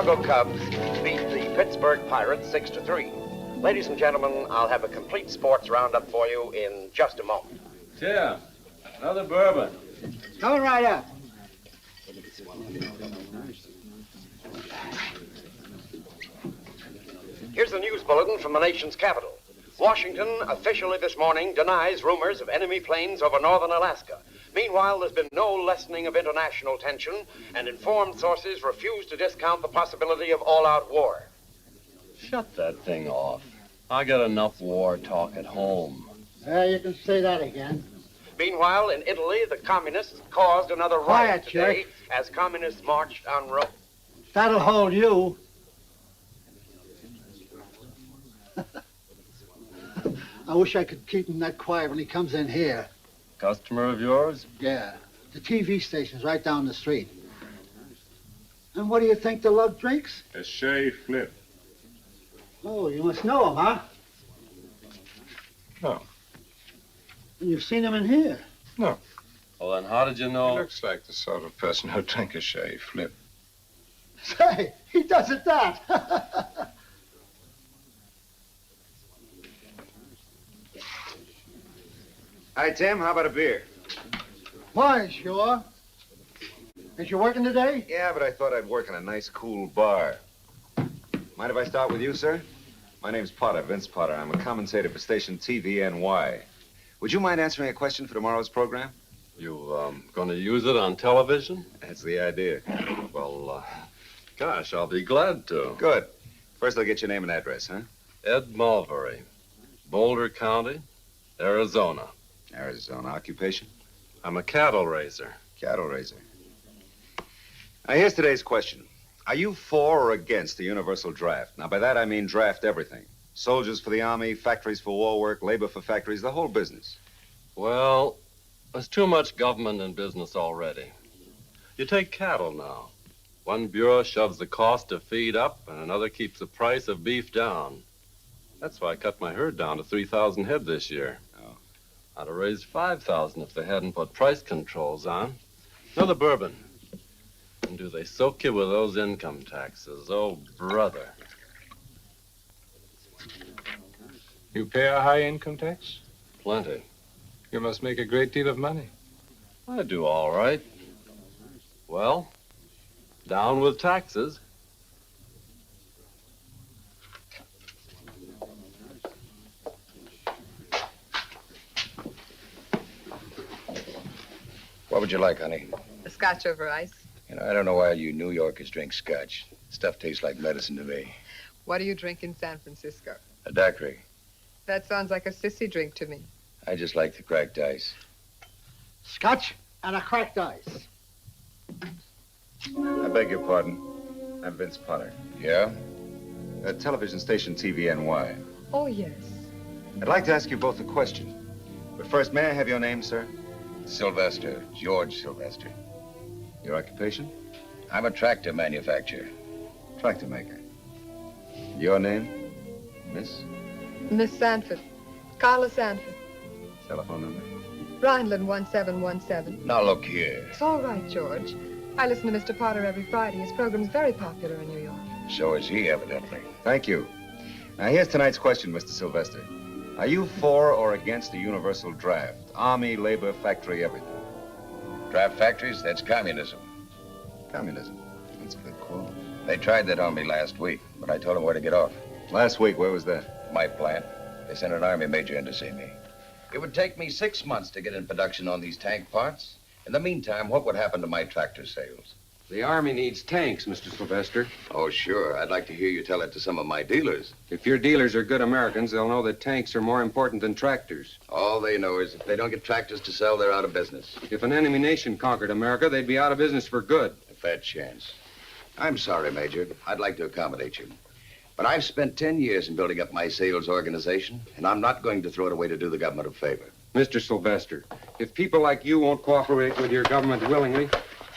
Chicago Cubs beat the Pittsburgh Pirates 6-3. Ladies and gentlemen, I'll have a complete sports roundup for you in just a moment. Tim, another bourbon. Coming right up. Here's the news bulletin from the nation's capital. Washington officially this morning denies rumors of enemy planes over northern Alaska. Meanwhile, there's been no lessening of international tension, and informed sources refuse to discount the possibility of all-out war. Shut that thing off. I got enough war talk at home. You can say that again. Meanwhile, in Italy, the communists caused another riot today as communists marched on Rome. That'll hold you. I wish I could keep him that quiet when he comes in here. Customer of yours? Yeah. The TV station's right down the street. And what do you think the lug drinks? A Shea Flip. Oh, you must know him, huh? No. And you've seen him in here? No. Well, then how did you know? He looks like the sort of person who'd drink a Shea Flip. Say, he does it that. Hi, Tim. How about a beer? Why, sure. Is you working today? Yeah, but I thought I'd work in a nice, cool bar. Mind if I start with you, sir? My name's Potter, Vince Potter. I'm a commentator for station TVNY. Would you mind answering a question for tomorrow's program? You, gonna use it on television? That's the idea. Well, gosh, I'll be glad to. Good. First, I'll get your name and address, huh? Ed Mulberry, Boulder County, Arizona. Arizona. Occupation? I'm a cattle raiser. Cattle raiser. Now, here's today's question. Are you for or against the universal draft? Now, by that, I mean draft everything. Soldiers for the army, factories for war work, labor for factories, the whole business. Well, there's too much government in business already. You take cattle now. One bureau shoves the cost of feed up, and another keeps the price of beef down. That's why I cut my herd down to 3,000 head this year. Oh. I'd have raised 5,000 if they hadn't put price controls on. Another bourbon. And do they soak you with those income taxes? Oh, brother. You pay a high income tax? Plenty. You must make a great deal of money. I do all right. Well, down with taxes. What would you like, honey? A scotch over ice. You know, I don't know why you New Yorkers drink scotch. Stuff tastes like medicine to me. What do you drink in San Francisco? A daiquiri. That sounds like a sissy drink to me. I just like the cracked ice. Scotch and a cracked ice. I beg your pardon. I'm Vince Potter. Yeah? Television station TVNY. Oh, yes. I'd like to ask you both a question. But first, may I have your name, sir? Sylvester. George Sylvester. Your occupation? I'm a tractor manufacturer. Tractor maker. Your name? Miss? Miss Sanford. Carla Sanford. Telephone number? Rhineland 1717. Now, look here. It's all right, George. I listen to Mr. Potter every Friday. His program's very popular in New York. So is he, evidently. Thank you. Now, here's tonight's question, Mr. Sylvester. Are you for or against the universal draft? Army, labor, factory, everything. Draft factories, that's communism. Communism. That's a good quote. They tried that on me last week, but I told them where to get off. Last week, where was that? My plant. They sent an army major in to see me. It would take me 6 months to get in production on these tank parts. In the meantime, what would happen to my tractor sales? The Army needs tanks, Mr. Sylvester. Oh, sure. I'd like to hear you tell it to some of my dealers. If your dealers are good Americans, they'll know that tanks are more important than tractors. All they know is if they don't get tractors to sell, they're out of business. If an enemy nation conquered America, they'd be out of business for good. A fair chance. I'm sorry, Major. I'd like to accommodate you. But I've spent 10 years in building up my sales organization, and I'm not going to throw it away to do the government a favor. Mr. Sylvester, if people like you won't cooperate with your government willingly,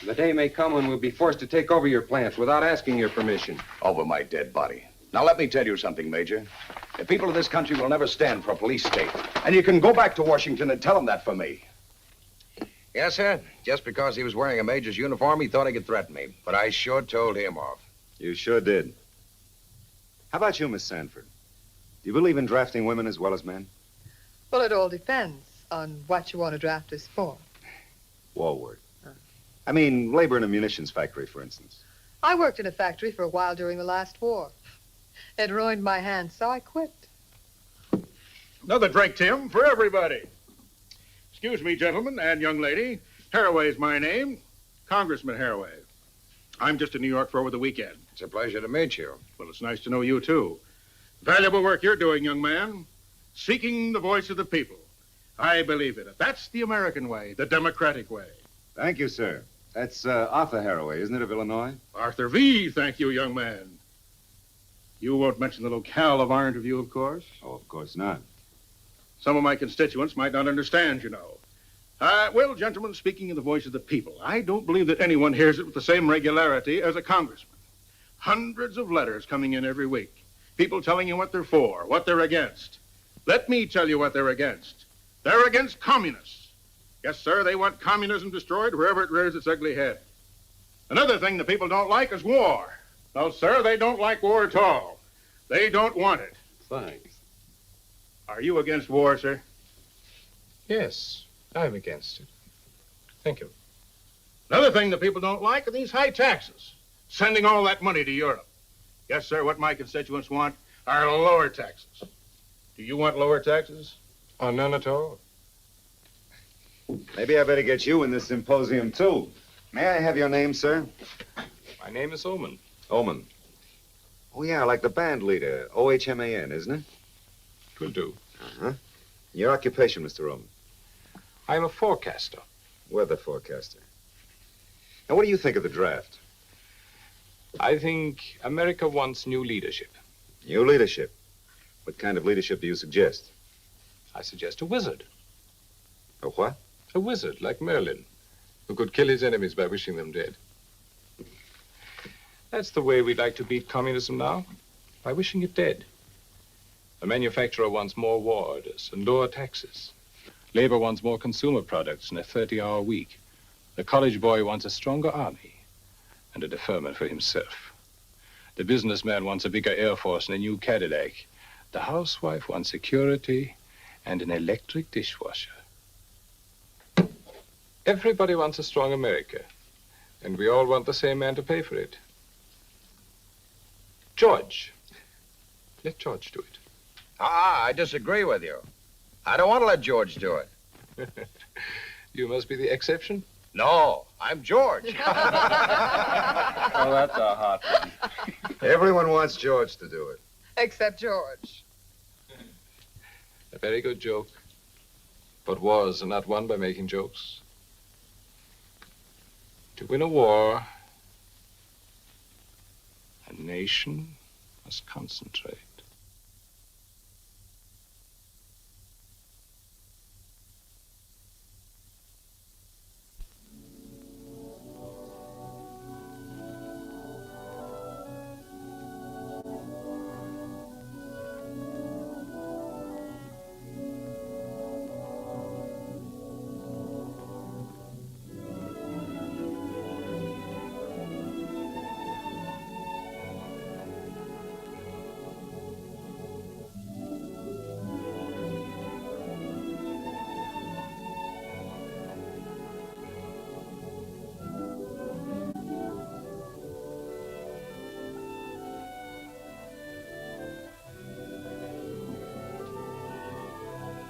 the day may come when we'll be forced to take over your plants without asking your permission. Over my dead body. Now, let me tell you something, Major. The people of this country will never stand for a police state. And you can go back to Washington and tell them that for me. Yes, sir. Just because he was wearing a major's uniform, he thought he could threaten me. But I sure told him off. You sure did. How about you, Miss Sanford? Do you believe in drafting women as well as men? Well, it all depends on what you want to draft us for. War work. I mean, labor in a munitions factory, for instance. I worked in a factory for a while during the last war. It ruined my hands, so I quit. Another drink, Tim, for everybody. Excuse me, gentlemen and young lady. Haraway's my name. Congressman Haraway. I'm just in New York for over the weekend. It's a pleasure to meet you. Well, it's nice to know you, too. Valuable work you're doing, young man. Seeking the voice of the people. I believe in it. That's the American way, the democratic way. Thank you, sir. That's Arthur Haraway, isn't it, of Illinois? Arthur V., thank you, young man. You won't mention the locale of our interview, of course. Oh, of course not. Some of my constituents might not understand, you know. Well, gentlemen, speaking in the voice of the people, I don't believe that anyone hears it with the same regularity as a congressman. Hundreds of letters coming in every week. People telling you what they're for, what they're against. Let me tell you what they're against. They're against communists. Yes, sir, they want communism destroyed wherever it rears its ugly head. Another thing the people don't like is war. No, sir, they don't like war at all. They don't want it. Thanks. Are you against war, sir? Yes, I'm against it. Thank you. Another thing the people don't like are these high taxes. Sending all that money to Europe. Yes, sir, what my constituents want are lower taxes. Do you want lower taxes? Oh, none at all. Maybe I better get you in this symposium, too. May I have your name, sir? My name is Oman. Oman. Oh, yeah, like the band leader. O-H-M-A-N, isn't it? It will do. Uh-huh. Your occupation, Mr. Oman? I'm a forecaster. Weather forecaster. Now, what do you think of the draft? I think America wants new leadership. New leadership? What kind of leadership do you suggest? I suggest a wizard. A what? A wizard like Merlin, who could kill his enemies by wishing them dead. That's the way we'd like to beat communism now, by wishing it dead. The manufacturer wants more war orders and lower taxes. Labor wants more consumer products and a 30-hour week. The college boy wants a stronger army and a deferment for himself. The businessman wants a bigger Air Force and a new Cadillac. The housewife wants security and an electric dishwasher. Everybody wants a strong America, and we all want the same man to pay for it. George. Let George do it. I disagree with you. I don't want to let George do it. You must be the exception. No, I'm George. Oh, that's a hot one. Everyone wants George to do it. Except George. A very good joke. But wars are not won by making jokes. To win a war, a nation must concentrate.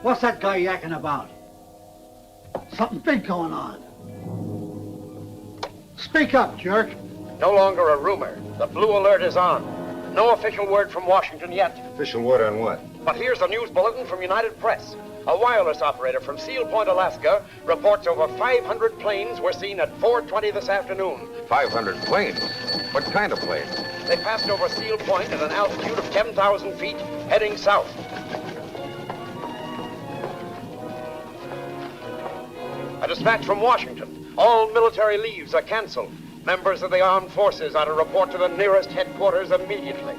What's that guy yakking about? Something big going on. Speak up, jerk. No longer a rumor. The blue alert is on. No official word from Washington yet. Official word on what? But here's a news bulletin from United Press. A wireless operator from Seal Point, Alaska, reports over 500 planes were seen at 4:20 this afternoon. 500 planes? What kind of planes? They passed over Seal Point at an altitude of 10,000 feet, heading south. A dispatch from Washington. All military leaves are canceled. Members of the armed forces are to report to the nearest headquarters immediately.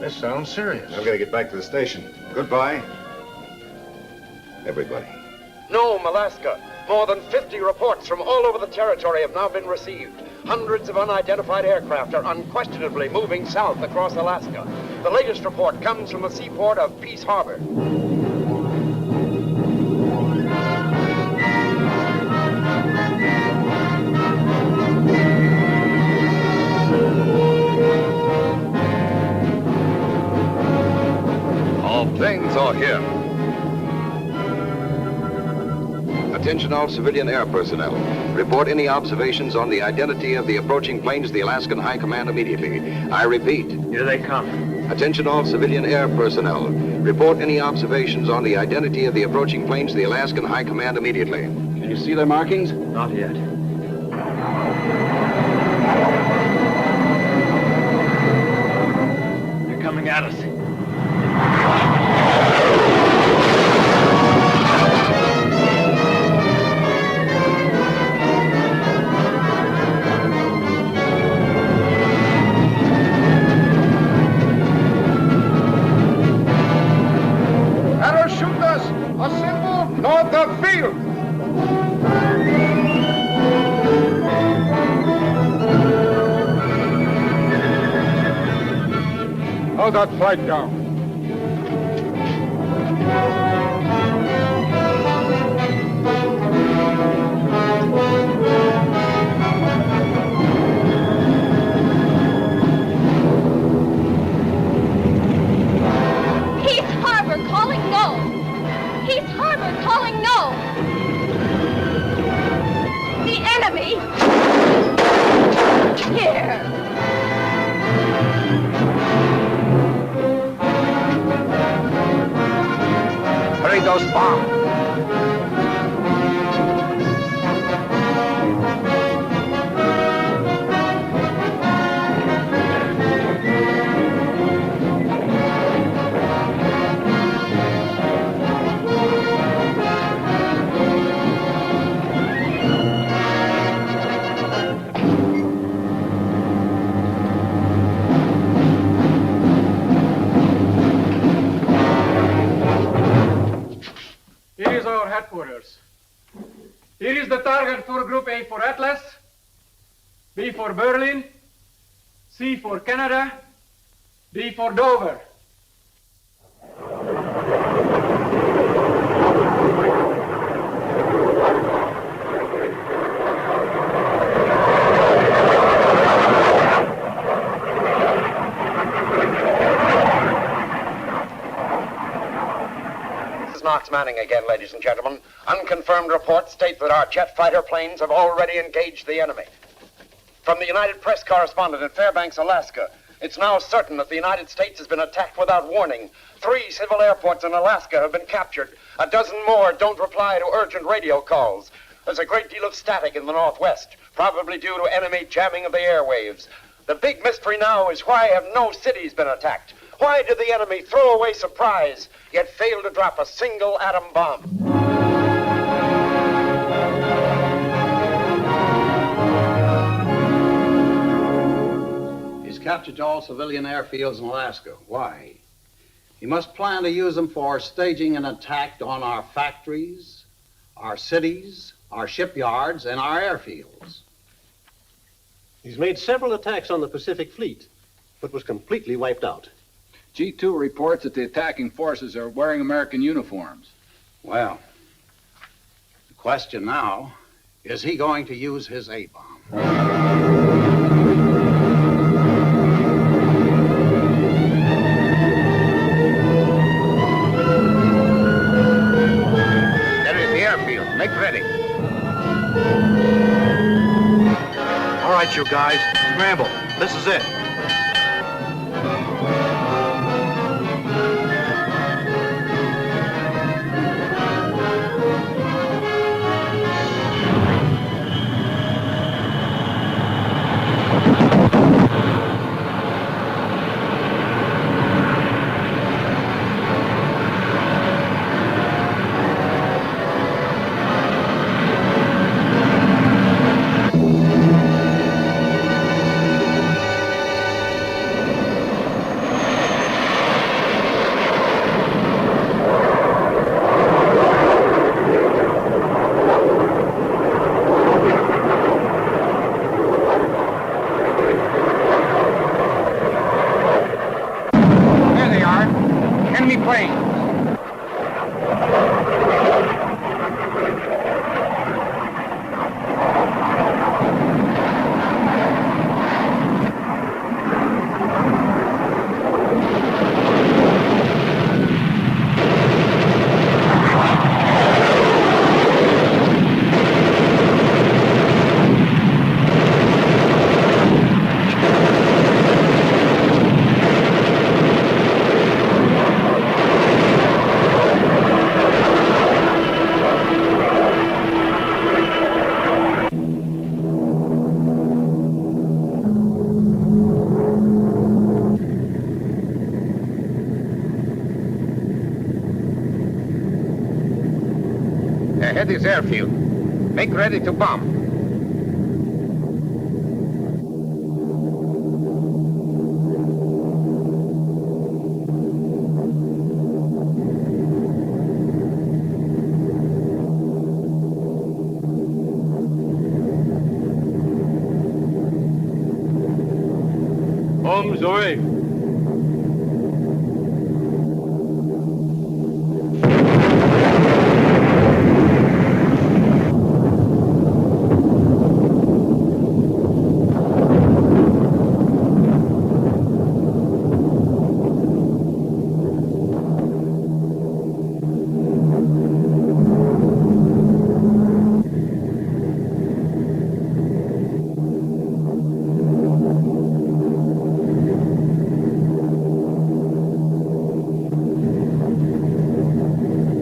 This sounds serious. I've got to get back to the station. Goodbye, everybody. Nome, Alaska. More than 50 reports from all over the territory have now been received. Hundreds of unidentified aircraft are unquestionably moving south across Alaska. The latest report comes from the seaport of Peace Harbor. All planes are here. Attention all civilian air personnel. Report any observations on the identity of the approaching planes to the Alaskan High Command immediately. I repeat. Here they come. Attention all civilian air personnel. Report any observations on the identity of the approaching planes to the Alaskan High Command immediately. Can you see their markings? Not yet. They're coming at us. North of field. Hold that flight down. Peace Harbor calling no. Peace Harbor calling no. The enemy. Here. Hurry those bombs. Here is our headquarters. Here is the target for Group A for Atlas, B for Berlin, C for Canada, D for Dover. Knox Manning again, ladies and gentlemen. Unconfirmed reports state that our jet fighter planes have already engaged the enemy. From the United Press correspondent in Fairbanks, Alaska, it's now certain that the United States has been attacked without warning. 3 civil airports in Alaska have been captured. A dozen more don't reply to urgent radio calls. There's a great deal of static in the northwest, probably due to enemy jamming of the airwaves. The big mystery now is why have no cities been attacked? Why did the enemy throw away surprise, yet fail to drop a single atom bomb? He's captured all civilian airfields in Alaska. Why? He must plan to use them for staging an attack on our factories, our cities, our shipyards, and our airfields. He's made several attacks on the Pacific Fleet, but was completely wiped out. G2 reports that the attacking forces are wearing American uniforms. Well, the question now, is he going to use his A-bomb? There is the airfield. Make ready. All right, you guys, scramble. This is it. airfield. Make ready to bomb. Bombs away.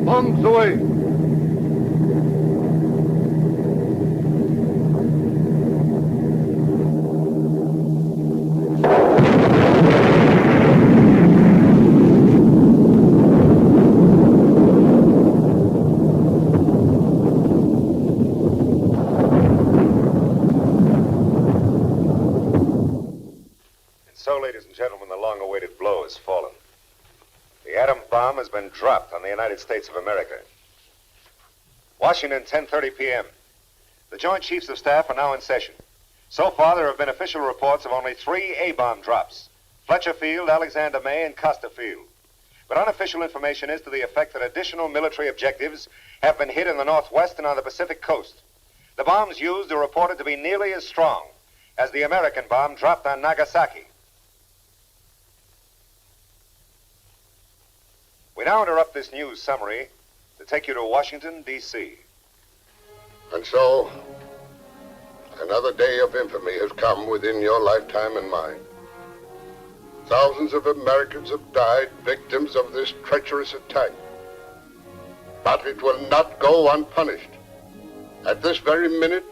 Bombs away. So, ladies and gentlemen, the long-awaited blow has fallen. The atom bomb has been dropped on the United States of America. Washington, 10:30 p.m. The Joint Chiefs of Staff are now in session. So far, there have been official reports of only 3 A-bomb drops: Fletcher Field, Alexander May, and Custer Field. But unofficial information is to the effect that additional military objectives have been hit in the Northwest and on the Pacific coast. The bombs used are reported to be nearly as strong as the American bomb dropped on Nagasaki. We now interrupt this news summary to take you to Washington, D.C. And so, another day of infamy has come within your lifetime and mine. Thousands of Americans have died victims of this treacherous attack. But it will not go unpunished. At this very minute,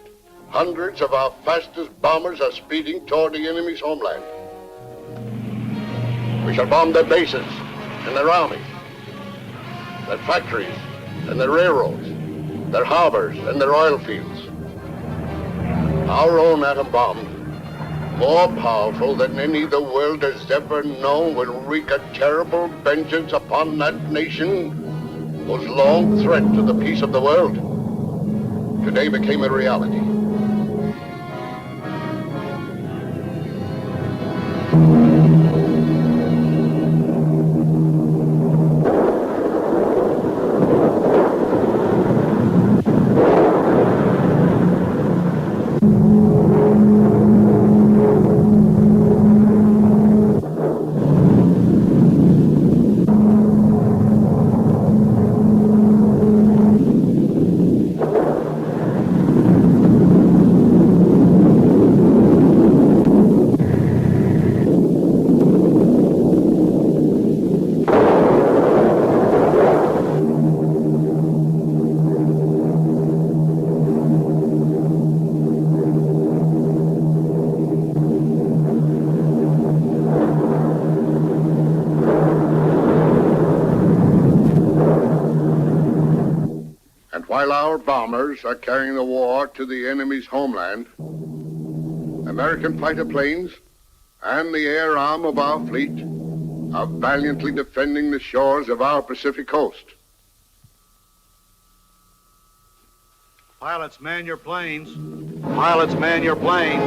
hundreds of our fastest bombers are speeding toward the enemy's homeland. We shall bomb their bases and their armies, their factories and their railroads, their harbors and their oil fields. Our own atom bomb, more powerful than any the world has ever known, will wreak a terrible vengeance upon that nation whose long threat to the peace of the world today became a reality. While our bombers are carrying the war to the enemy's homeland, American fighter planes and the air arm of our fleet are valiantly defending the shores of our Pacific coast. Pilots, man your planes. Pilots, man your planes.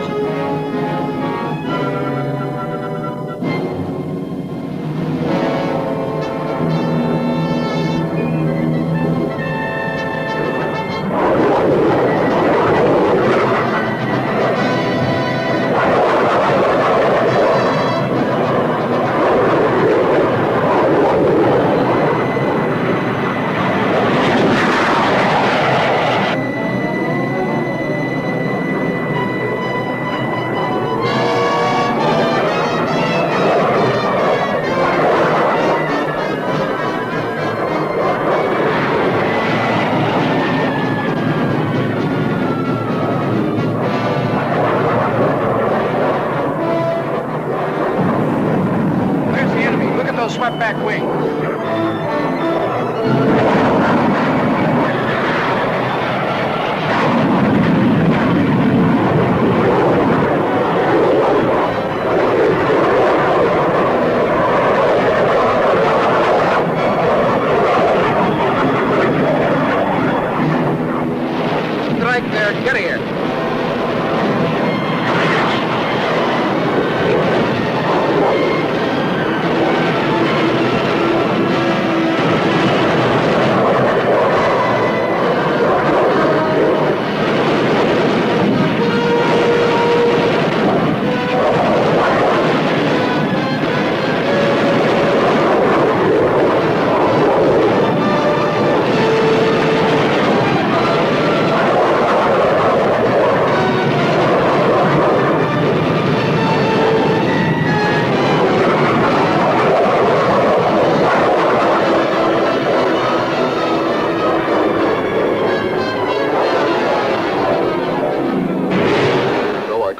right there. Get here.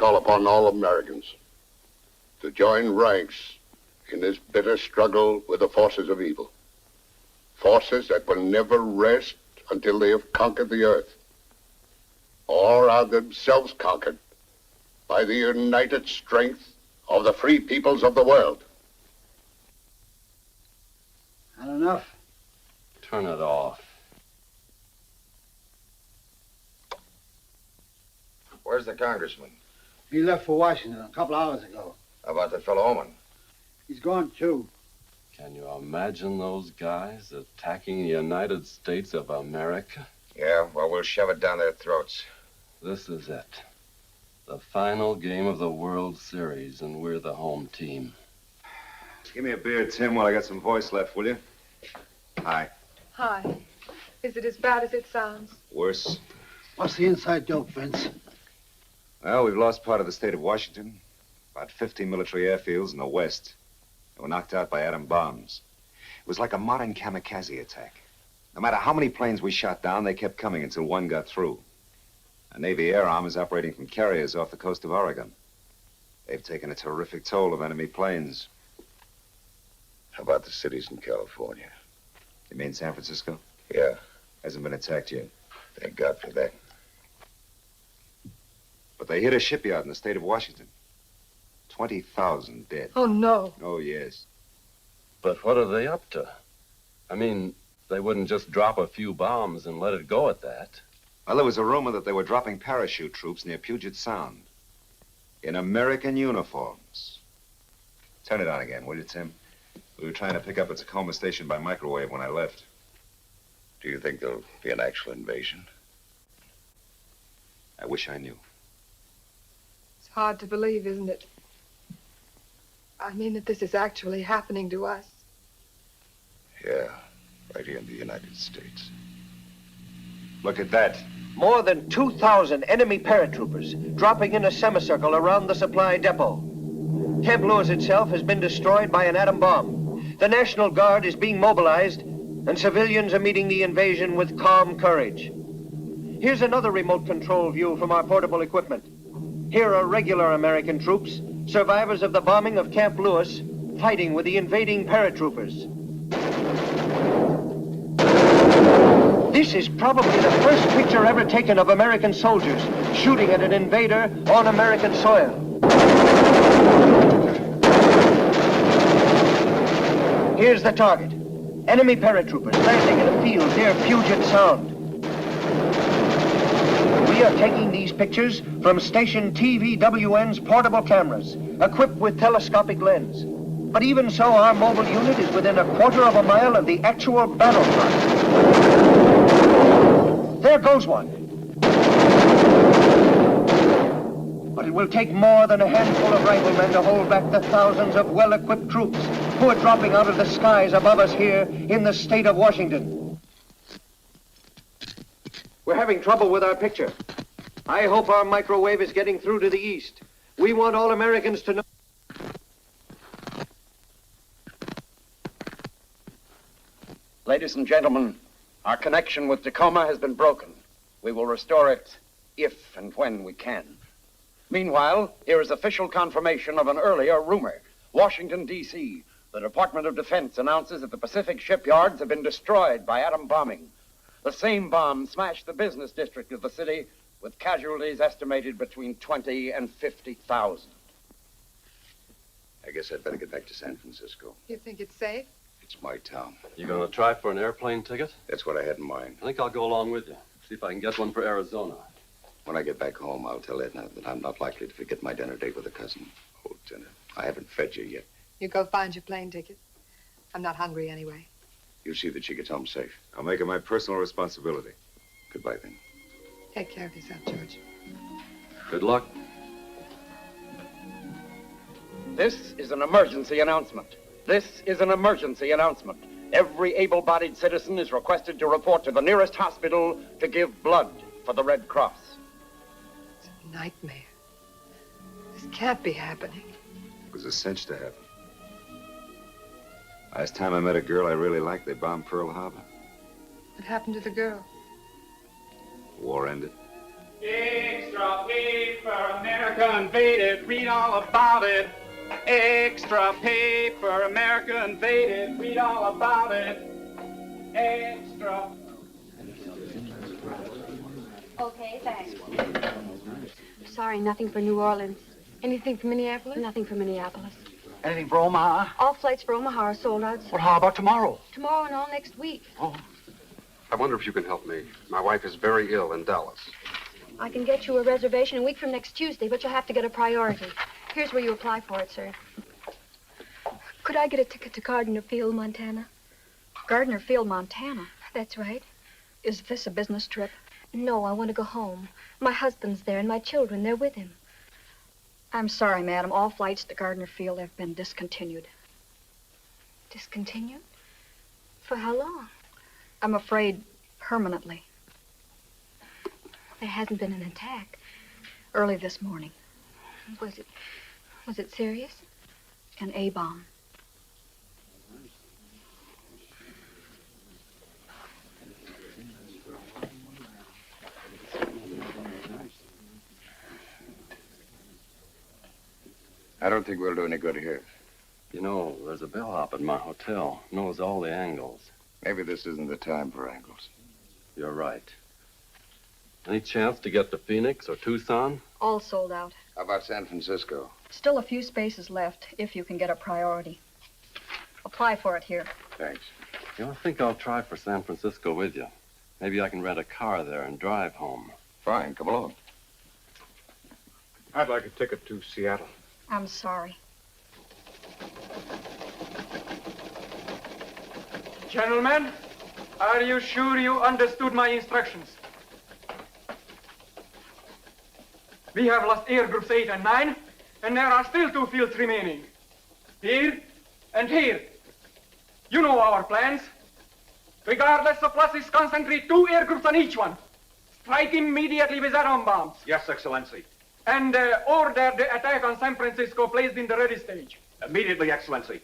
Upon all Americans to join ranks in this bitter struggle with the forces of evil. Forces that will never rest until they have conquered the earth, or are themselves conquered by the united strength of the free peoples of the world. Not enough. Turn it off. Where's the congressman? He left for Washington a couple hours ago. How about the fellow Oman? He's gone, too. Can you imagine those guys attacking the United States of America? Yeah, well, we'll shove it down their throats. This is it. The final game of the World Series, and we're the home team. Give me a beer, Tim, while I got some voice left, will you? Hi. Hi. Is it as bad as it sounds? Worse. What's the inside joke, Vince? Well, we've lost part of the state of Washington. About 50 military airfields in the west. They were knocked out by atom bombs. It was like a modern kamikaze attack. No matter how many planes we shot down, they kept coming until one got through. A Navy air arm is operating from carriers off the coast of Oregon. They've taken a terrific toll of enemy planes. How about the cities in California? You mean San Francisco? Yeah. Hasn't been attacked yet. Thank God for that. But they hit a shipyard in the state of Washington. 20,000 dead. Oh, no. Oh, yes. But what are they up to? I mean, they wouldn't just drop a few bombs and let it go at that. Well, there was a rumor that they were dropping parachute troops near Puget Sound. In American uniforms. Turn it on again, will you, Tim? We were trying to pick up a Tacoma station by microwave when I left. Do you think there'll be an actual invasion? I wish I knew. It's hard to believe, isn't it? I mean that this is actually happening to us. Yeah, right here in the United States. Look at that. More than 2,000 enemy paratroopers dropping in a semicircle around the supply depot. Camp Lewis itself has been destroyed by an atom bomb. The National Guard is being mobilized, and civilians are meeting the invasion with calm courage. Here's another remote control view from our portable equipment. Here are regular American troops, survivors of the bombing of Camp Lewis, fighting with the invading paratroopers. This is probably the first picture ever taken of American soldiers shooting at an invader on American soil. Here's the target. Enemy paratroopers landing in a field near Puget Sound. We are taking these pictures from station TVWN's portable cameras, equipped with telescopic lens. But even so, our mobile unit is within a quarter of a mile of the actual battlefront. There goes one. But it will take more than a handful of riflemen to hold back the thousands of well-equipped troops who are dropping out of the skies above us here in the state of Washington. We're having trouble with our picture. I hope our microwave is getting through to the east. We want all Americans to know. Ladies and gentlemen, our connection with Tacoma has been broken. We will restore it if and when we can. Meanwhile, here is official confirmation of an earlier rumor. Washington, D.C., the Department of Defense announces that the Pacific shipyards have been destroyed by atom bombing. The same bomb smashed the business district of the city, with casualties estimated between 20 and 50,000. I guess I'd better get back to San Francisco. You think it's safe? It's my town. You gonna try for an airplane ticket? That's what I had in mind. I think I'll go along with you. See if I can get one for Arizona. When I get back home, I'll tell Edna that I'm not likely to forget my dinner date with a cousin. Oh, dinner. I haven't fed you yet. You go find your plane ticket. I'm not hungry anyway. You see that she gets home safe. I'll make it my personal responsibility. Goodbye, then. Take care of yourself, George. Good luck. This is an emergency announcement. This is an emergency announcement. Every able-bodied citizen is requested to report to the nearest hospital to give blood for the Red Cross. It's a nightmare. This can't be happening. It was a cinch to happen. Last time I met a girl I really liked, they bombed Pearl Harbor. What happened to the girl? The war ended. Extra paper, America invaded, read all about it. Extra paper, America invaded, read all about it. Extra. Okay, thanks. Sorry, nothing for New Orleans. Anything for Minneapolis? Nothing for Minneapolis. Anything for Omaha? All flights for Omaha are sold out. Well, how about tomorrow? Tomorrow and all next week. Oh. I wonder if you can help me. My wife is very ill in Dallas. I can get you a reservation a week from next Tuesday, but you'll have to get a priority. Here's where you apply for it, sir. Could I get a ticket to Gardner Field, Montana? Gardner Field, Montana? That's right. Is this a business trip? No, I want to go home. My husband's there and my children, they're with him. I'm sorry, madam. All flights to Gardner Field have been discontinued. Discontinued? For how long? I'm afraid permanently. There hasn't been an attack. Early this morning. Was it serious? An A-bomb. I don't think we'll do any good here. You know, there's a bellhop at my hotel. Knows all the angles. Maybe this isn't the time for angles. You're right. Any chance to get to Phoenix or Tucson? All sold out. How about San Francisco? Still a few spaces left, if you can get a priority. Apply for it here. Thanks. You know, I think I'll try for San Francisco with you. Maybe I can rent a car there and drive home. Fine, come along. I'd like a ticket to Seattle. I'm sorry. Gentlemen, are you sure you understood my instructions? We have lost air groups 8 and 9, and there are still 2 fields remaining. Here and here. You know our plans. Regardless of losses, concentrate 2 air groups on each one. Strike immediately with atom bombs. Yes, Excellency. And order the attack on San Francisco placed in the ready stage. Immediately, Excellency.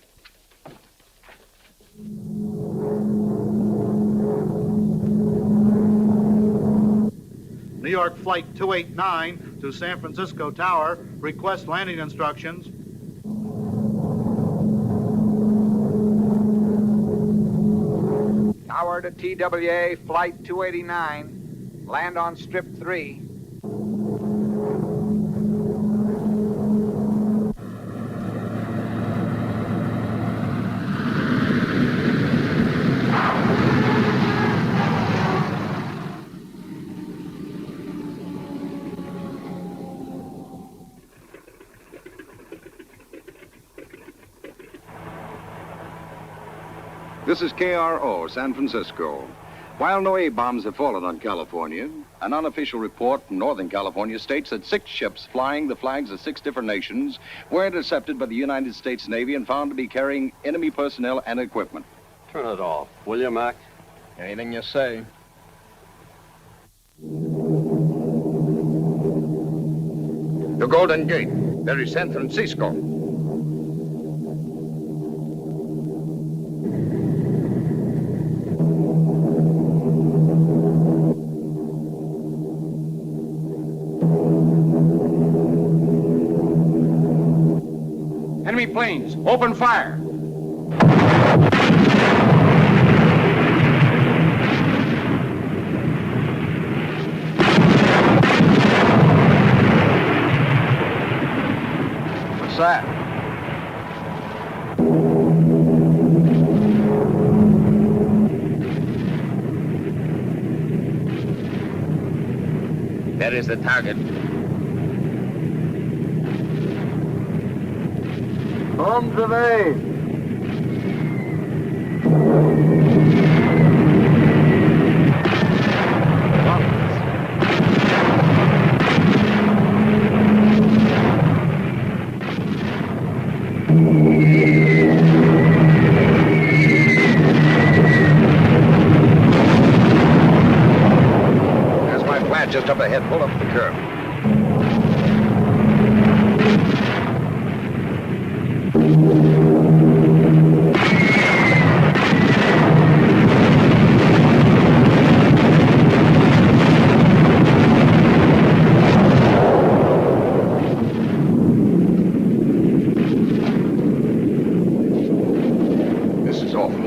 New York Flight 289 to San Francisco Tower. Request landing instructions. Tower to TWA, Flight 289. Land on Strip 3. This is KRO, San Francisco. While no A-bombs have fallen on California, an unofficial report from Northern California states that 6 ships flying the flags of 6 different nations were intercepted by the United States Navy and found to be carrying enemy personnel and equipment. Turn it off, will you, Mac? Anything you say. The Golden Gate. There is San Francisco. Enemy planes, open fire. What's that? There is the target. Home grenade. There's my plant just up ahead. Pull up the curb.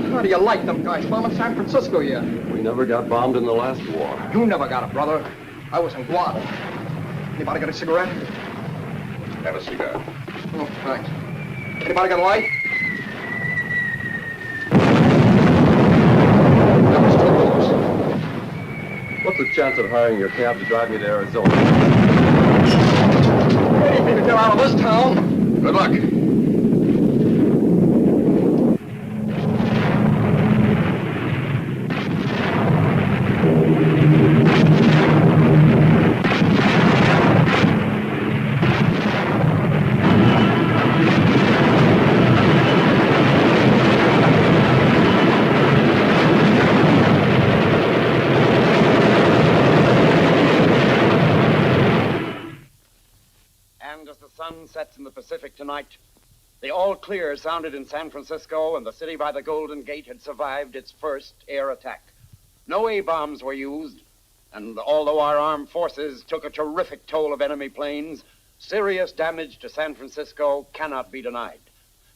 How do you like them guys bombing San Francisco yet? We never got bombed in the last war. You never got it, brother. I was in Guam. Anybody got a cigarette? Have a cigar. Oh, thanks. Anybody got a light? That was too close. What's the chance of hiring your cab to drive me to Arizona? I need me to get out of this town. Good luck. And as the sun sets in the Pacific tonight, the all clear sounded in San Francisco, and the city by the Golden Gate had survived its first air attack. No A-bombs were used, and although our armed forces took a terrific toll of enemy planes, serious damage to San Francisco cannot be denied.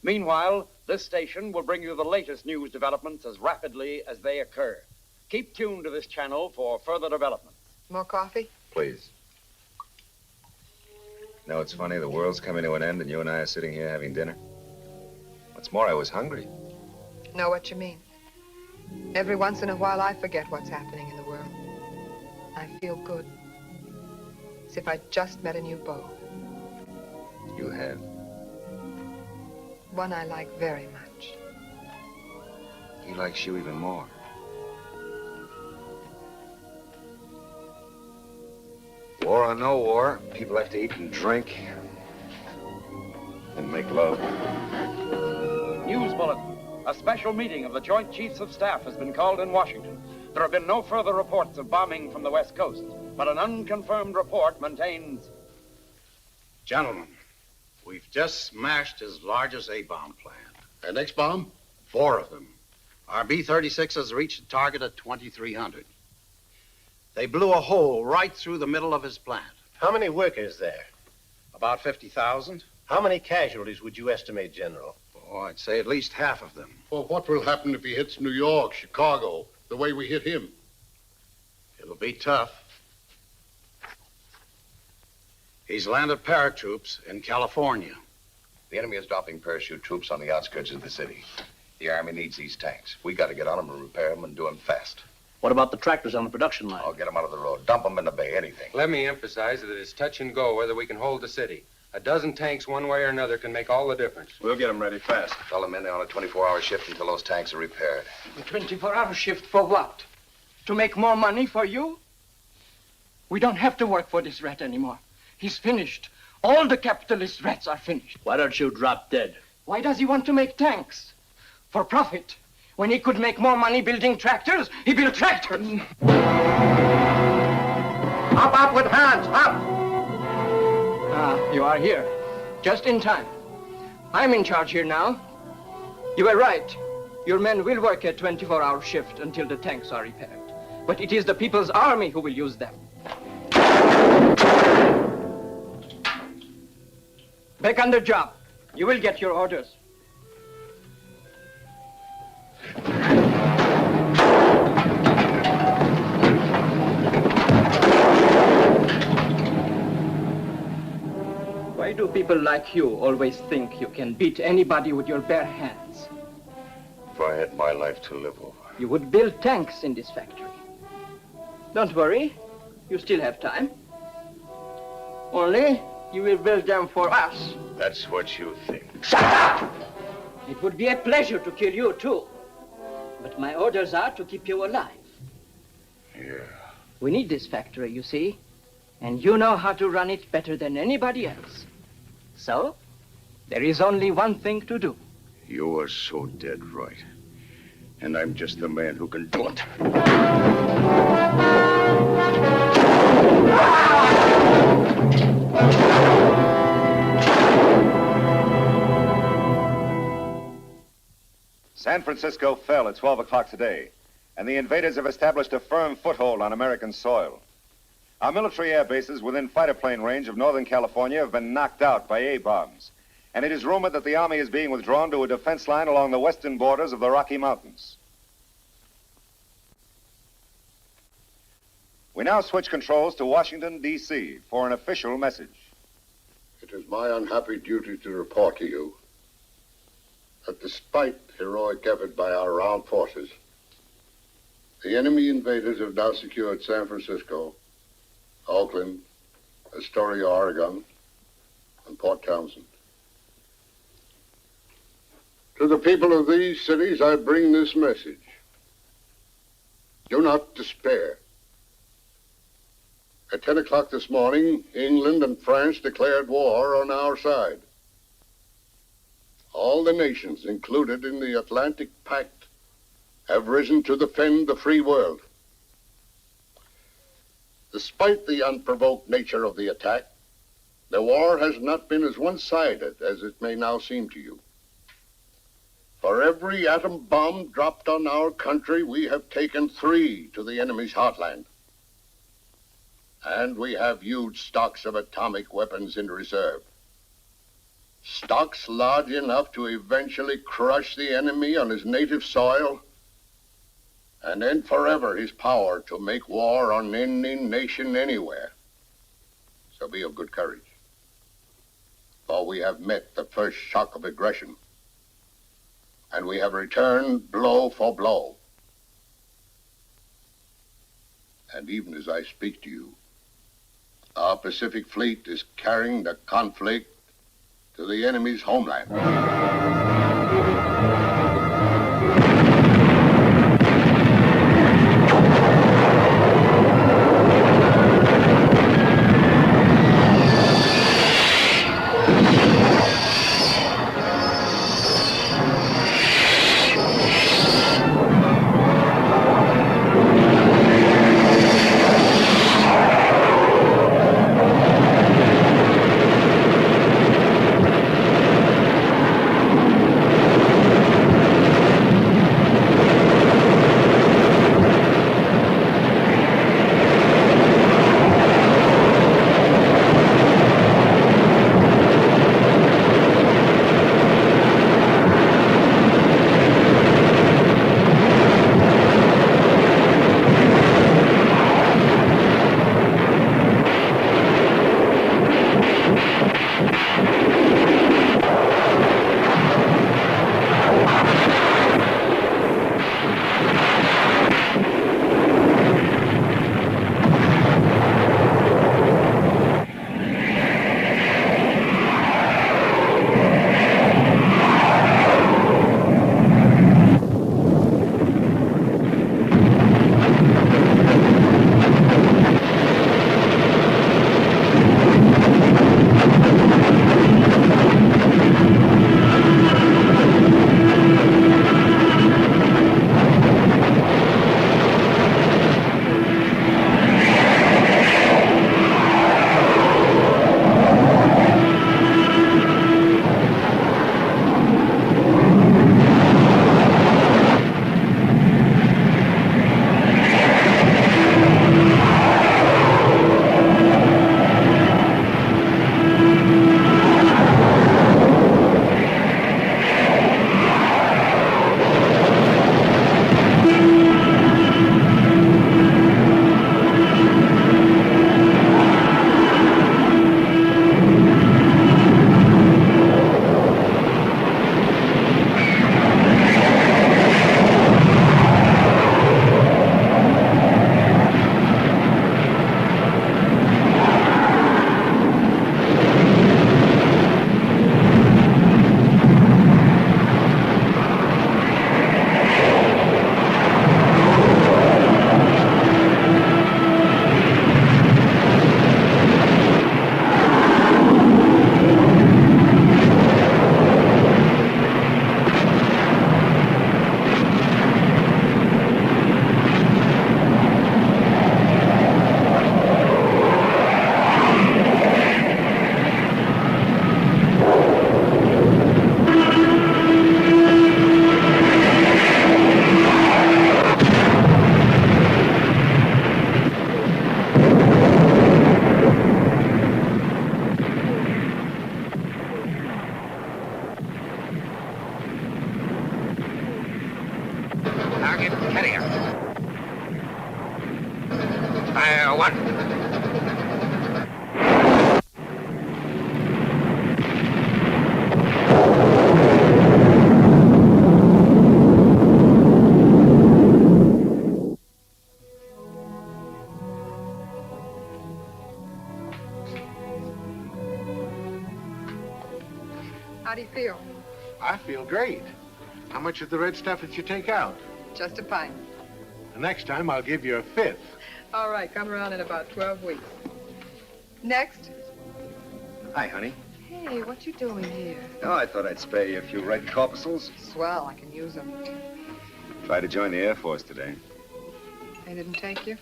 Meanwhile, this station will bring you the latest news developments as rapidly as they occur. Keep tuned to this channel for further developments. More coffee? Please. No, it's funny. The world's coming to an end, and you and I are sitting here having dinner. What's more, I was hungry. Know what you mean. Every once in a while, I forget what's happening in the world. I feel good. As if I'd just met a new beau. You have? One I like very much. He likes you even more. War or no war, people have to eat and drink and make love. News bulletin. A special meeting of the Joint Chiefs of Staff has been called in Washington. There have been no further reports of bombing from the West Coast, but an unconfirmed report maintains... Gentlemen, we've just smashed his largest A-bomb plant. And next bomb? 4 of them. Our B-36s reached a target at 2,300. They blew a hole right through the middle of his plant. How many workers there? About 50,000. How many casualties would you estimate, General? Oh, I'd say at least half of them. Well, what will happen if he hits New York, Chicago, the way we hit him? It'll be tough. He's landed paratroops in California. The enemy is dropping parachute troops on the outskirts of the city. The Army needs these tanks. We got to get on them and repair them and do them fast. What about the tractors on the production line? I'll get them out of the road. Dump them in the bay, anything. Let me emphasize that it's touch and go whether we can hold the city. A dozen tanks one way or another can make all the difference. We'll get them ready fast. Tell them in there on a 24-hour shift until those tanks are repaired. A 24-hour shift for what? To make more money for you? We don't have to work for this rat anymore. He's finished. All the capitalist rats are finished. Why don't you drop dead? Why does he want to make tanks? For profit. When he could make more money building tractors, he built tractors. Up with hands, up! Ah, you are here. Just in time. I'm in charge here now. You were right. Your men will work a 24-hour shift until the tanks are repaired. But it is the People's Army who will use them. Back on the job. You will get your orders. Why do people like you always think you can beat anybody with your bare hands? If I had my life to live over. You would build tanks in this factory. Don't worry. You still have time. Only you will build them for us. That's what you think. Shut up! It would be a pleasure to kill you, too. But my orders are to keep you alive. Yeah. We need this factory, you see. And you know how to run it better than anybody else. So, there is only one thing to do. You are so dead right. And I'm just the man who can do it. San Francisco fell at 12 o'clock today, and the invaders have established a firm foothold on American soil. Our military air bases within fighter plane range of Northern California have been knocked out by A-bombs, and it is rumored that the Army is being withdrawn to a defense line along the western borders of the Rocky Mountains. We now switch controls to Washington, D.C. for an official message. It is my unhappy duty to report to you that despite heroic effort by our armed forces, the enemy invaders have now secured San Francisco, Oakland, Astoria, Oregon, and Port Townsend. To the people of these cities, I bring this message. Do not despair. At 10 o'clock this morning, England and France declared war on our side. All the nations included in the Atlantic Pact have risen to defend the free world. Despite the unprovoked nature of the attack, the war has not been as one-sided as it may now seem to you. For every atom bomb dropped on our country, we have taken 3 to the enemy's heartland. And we have huge stocks of atomic weapons in reserve. Stocks large enough to eventually crush the enemy on his native soil and end forever his power to make war on any nation anywhere. So be of good courage. For we have met the first shock of aggression, and we have returned blow for blow. And even as I speak to you, our Pacific Fleet is carrying the conflict to the enemy's homeland. How do you feel? I feel great. How much of the red stuff did you take out? Just a pint. The next time I'll give you a fifth. All right, come around in about 12 weeks. Next. Hi, honey. Hey, what you doing here? Oh, I thought I'd spare you a few red corpuscles. Swell, I can use them. Tried to join the Air Force today. They didn't take you?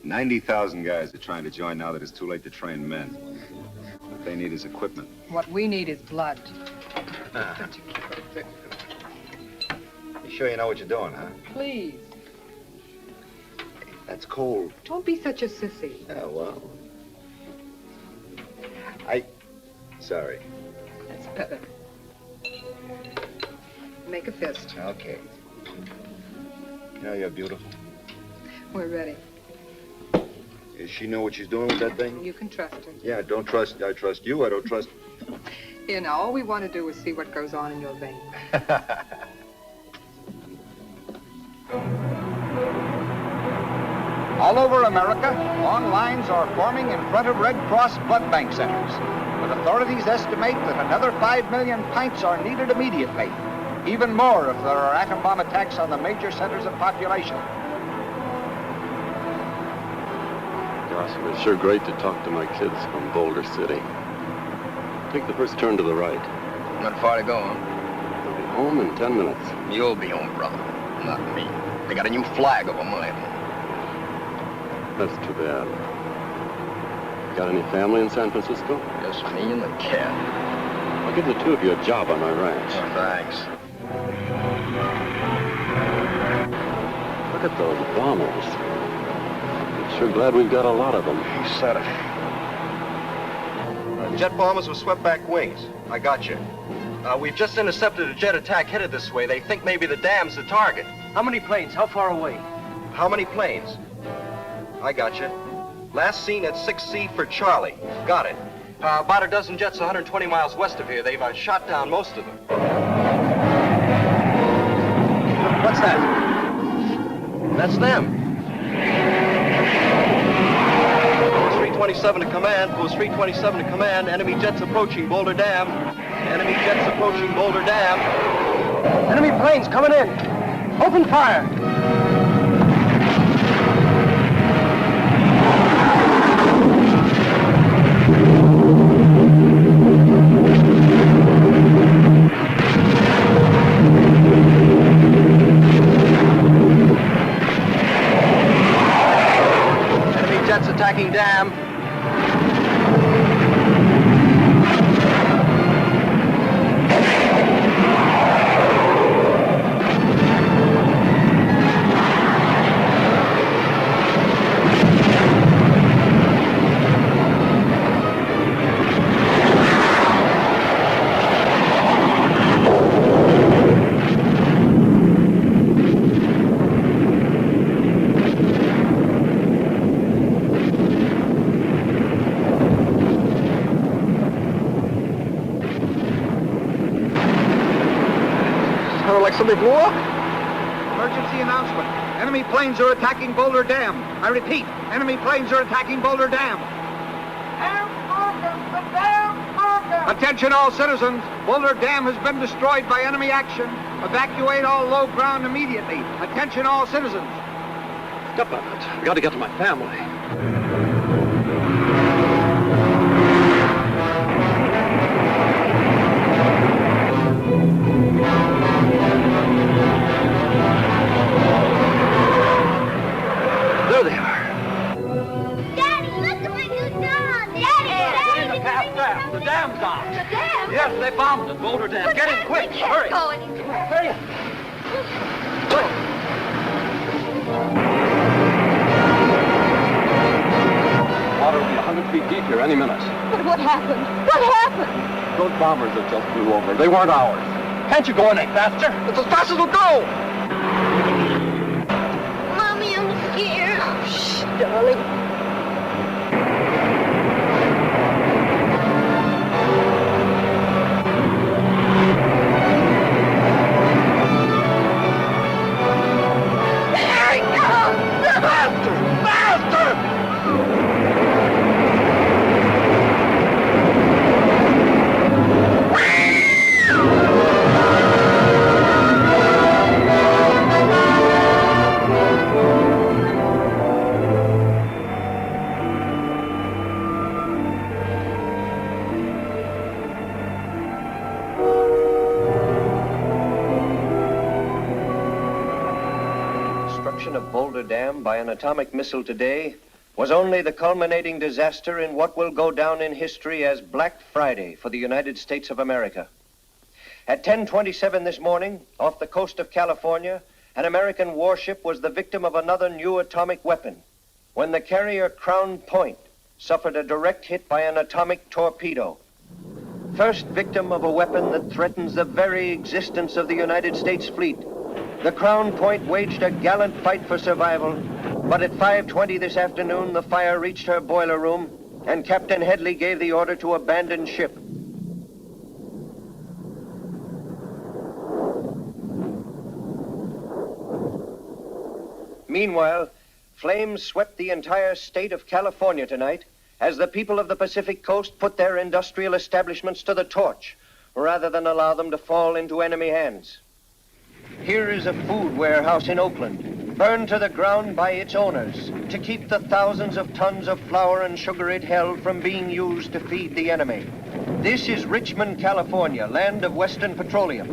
90,000 guys are trying to join now that it's too late to train men. What they need is equipment. What we need is blood. You sure you know what you're doing, huh? Please, That's cold. don't be such a sissy. Oh, well. Sorry. That's better. Make a fist. Okay. You know you're beautiful. We're ready. Does she know what she's doing with that thing? You can trust her. Yeah, I trust you. I don't trust... You know, all we want to do is see what goes on in your veins. All over America, long lines are forming in front of Red Cross blood bank centers. But authorities estimate that another 5 million pints are needed immediately. Even more if there are atom bomb attacks on the major centers of population. Gosh, it was sure great to talk to my kids from Boulder City. Take the first turn to the right. Not far to go, huh? We'll be home in 10 minutes. You'll be home, brother. Not me. They got a new flag over my home. That's too bad. Got any family in San Francisco? Just me and the cat. I'll give the two of you a job on my ranch. Oh, thanks. Look at those bombers. I'm sure glad we've got a lot of them. He said it. Jet bombers with swept-back wings. I got you. We've just intercepted a jet attack headed this way. They think maybe the dam's the target. How many planes? How far away? How many planes? I got you. Last seen at 6C for Charlie. Got it. About a dozen jets 120 miles west of here. They've shot down most of them. What's that? That's them. Post 327 to command. Post 327 to command. Enemy jets approaching Boulder Dam. Enemy jets approaching Boulder Dam. Enemy planes coming in. Open fire. Enemy jets attacking dam. Sounded like somebody blew up. Emergency announcement. Enemy planes are attacking Boulder Dam. I repeat, enemy planes are attacking Boulder Dam. Attention all citizens. Boulder Dam has been destroyed by enemy action. Evacuate all low ground immediately. Attention all citizens. Step on it. We got to get to my family. There they are. Daddy, look at my new dog! Daddy, Daddy! The dam's on. The dam? Yes, they bombed the Boulder Dam. Get in quick. We can't Hurry. go any... Hurry. Water will be 100 feet deep here any minute. But what happened? What happened? Those bombers that just flew over, they weren't ours. Can't you go any faster? It's as fast as we'll go. Mommy, I'm scared. Shh, darling. There he comes! Faster! Faster! of Boulder Dam by an atomic missile today was only the culminating disaster in what will go down in history as Black Friday for the United States of America. At 10:27 this morning, off the coast of California, an American warship was the victim of another new atomic weapon when the carrier Crown Point suffered a direct hit by an atomic torpedo. First victim of a weapon that threatens the very existence of the United States fleet. The Crown Point waged a gallant fight for survival, but at 5:20 this afternoon, the fire reached her boiler room, and Captain Headley gave the order to abandon ship. Meanwhile, flames swept the entire state of California tonight as the people of the Pacific Coast put their industrial establishments to the torch rather than allow them to fall into enemy hands. Here is a food warehouse in Oakland, burned to the ground by its owners to keep the thousands of tons of flour and sugar it held from being used to feed the enemy. This is Richmond, California, land of Western Petroleum.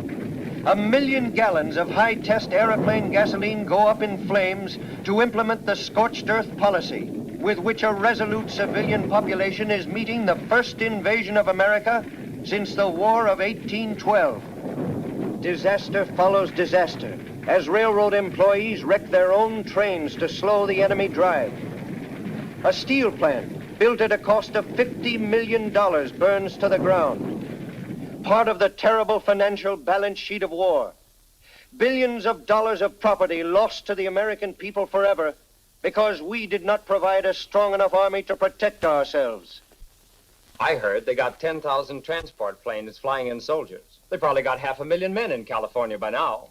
1 million gallons of high-test airplane gasoline go up in flames to implement the scorched earth policy with which a resolute civilian population is meeting the first invasion of America since the War of 1812. Disaster follows disaster as railroad employees wreck their own trains to slow the enemy drive. A steel plant built at a cost of $50 million burns to the ground. Part of the terrible financial balance sheet of war. Billions of dollars of property lost to the American people forever because we did not provide a strong enough army to protect ourselves. I heard they got 10,000 transport planes flying in soldiers. They probably got 500,000 men in California by now.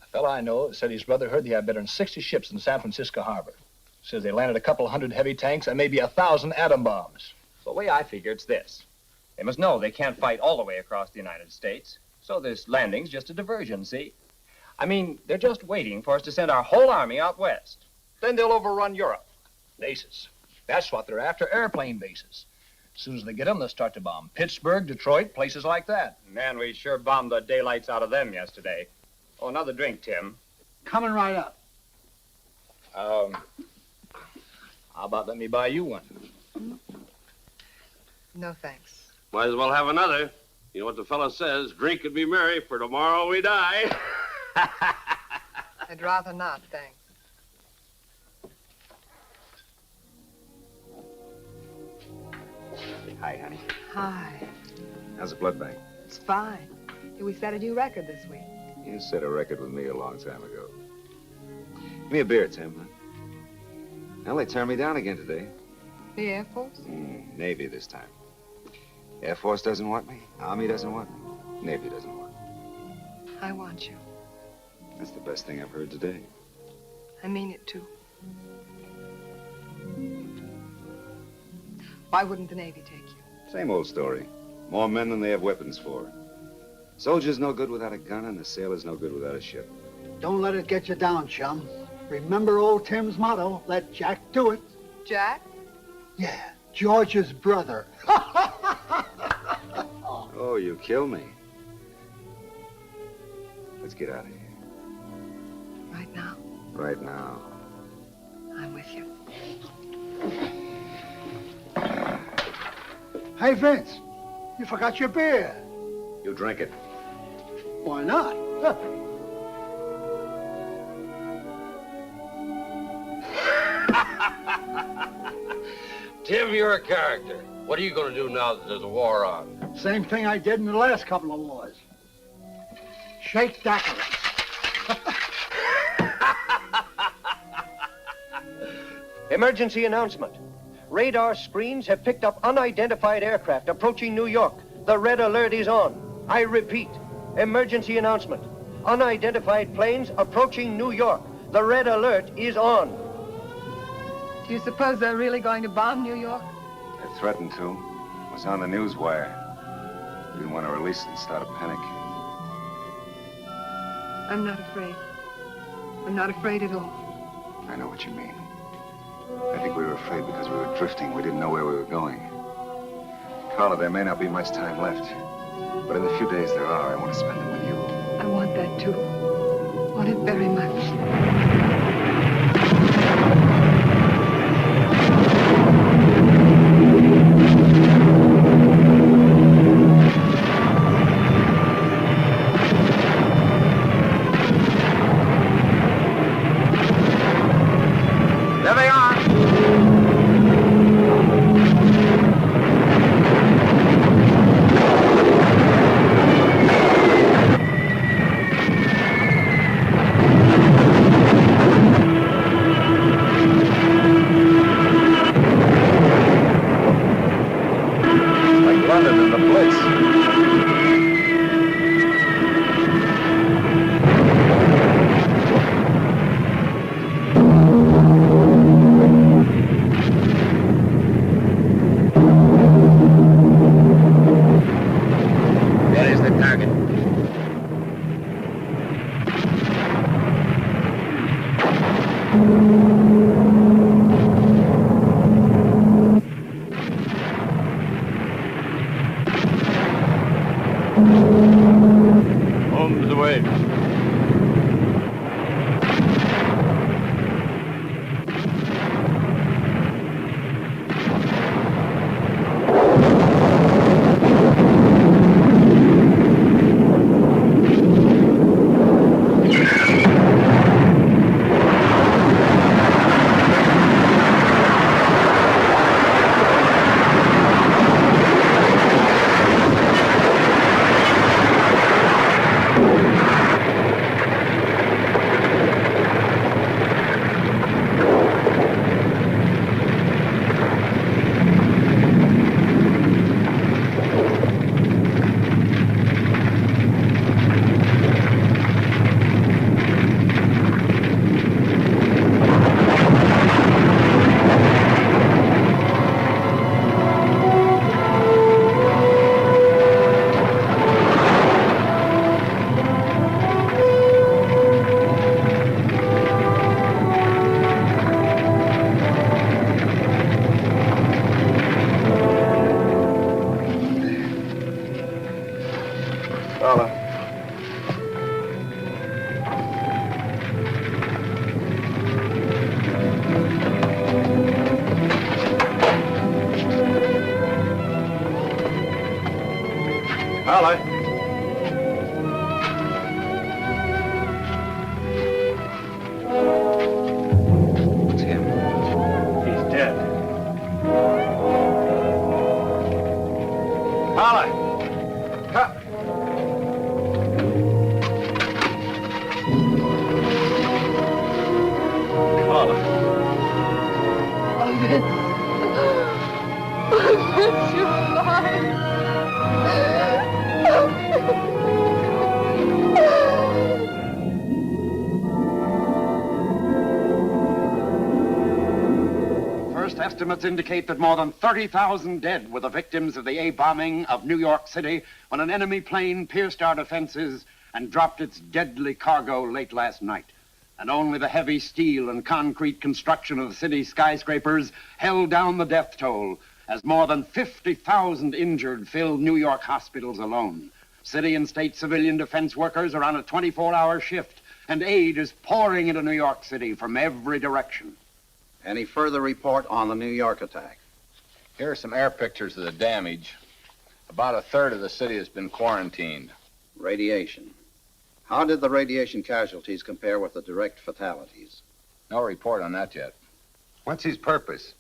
A fellow I know said his brother heard they had better than 60 ships in San Francisco harbor. Says they landed a couple hundred heavy tanks and maybe 1,000 atom bombs. The way I figure it's this. They must know they can't fight all the way across the United States. So this landing's just a diversion, see? I mean, they're just waiting for us to send our whole army out west. Then they'll overrun Europe. Bases. That's what they're after, airplane bases. As soon as they get them, they'll start to bomb Pittsburgh, Detroit, places like that. Man, we sure bombed the daylights out of them yesterday. Oh, another drink, Tim. Coming right up. How about let me buy you one? No, thanks. Might as well have another. You know what the fellow says, drink and be merry, for tomorrow we die. I'd rather not, thanks. Hi, honey. Hi. How's the blood bank? It's fine. We set a new record this week. You set a record with me a long time ago. Give me a beer, Tim. Well, they turned me down again today. The Air Force? Navy this time. Air Force doesn't want me. Army doesn't want me. Navy doesn't want me. I want you. That's the best thing I've heard today. I mean it, too. Why wouldn't the Navy take you? Same old story. More men than they have weapons for. Soldier's no good without a gun, and the sailor's no good without a ship. Don't let it get you down, chum. Remember old Tim's motto, let Jack do it. Jack? Yeah, George's brother. Oh, you kill me. Let's get out of here. Right now? Right now. I'm with you. Hey, Vince, you forgot your beer. You drink it. Why not? Huh. Tim, you're a character. What are you going to do now that there's a war on? Same thing I did in the last couple of wars. Shake daiquiris. Emergency announcement. Radar screens have picked up unidentified aircraft approaching New York. The red alert is on. I repeat, emergency announcement. Unidentified planes approaching New York. The red alert is on. Do you suppose they're really going to bomb New York? They threatened to. It was on the news wire. We didn't want to release it and start a panic. I'm not afraid. I'm not afraid at all. I know what you mean. I think we were afraid because we were drifting. We didn't know where we were going. Carla, there may not be much time left. But in the few days there are, I want to spend them with you. I want that too. I want it very much. There they are. Like London in the Blitz. There is the target. Home's away. Harley. It's him. He's dead. Harley. First estimates indicate that more than 30,000 dead were the victims of the A bombing of New York City when an enemy plane pierced our defenses and dropped its deadly cargo late last night. And only the heavy steel and concrete construction of the city's skyscrapers held down the death toll as more than 50,000 injured filled New York hospitals alone. City and state civilian defense workers are on a 24-hour shift, and aid is pouring into New York City from every direction. Any further report on the New York attack? Here are some air pictures of the damage. About a third of the city has been quarantined. Radiation. How did the radiation casualties compare with the direct fatalities? No report on that yet. What's his purpose?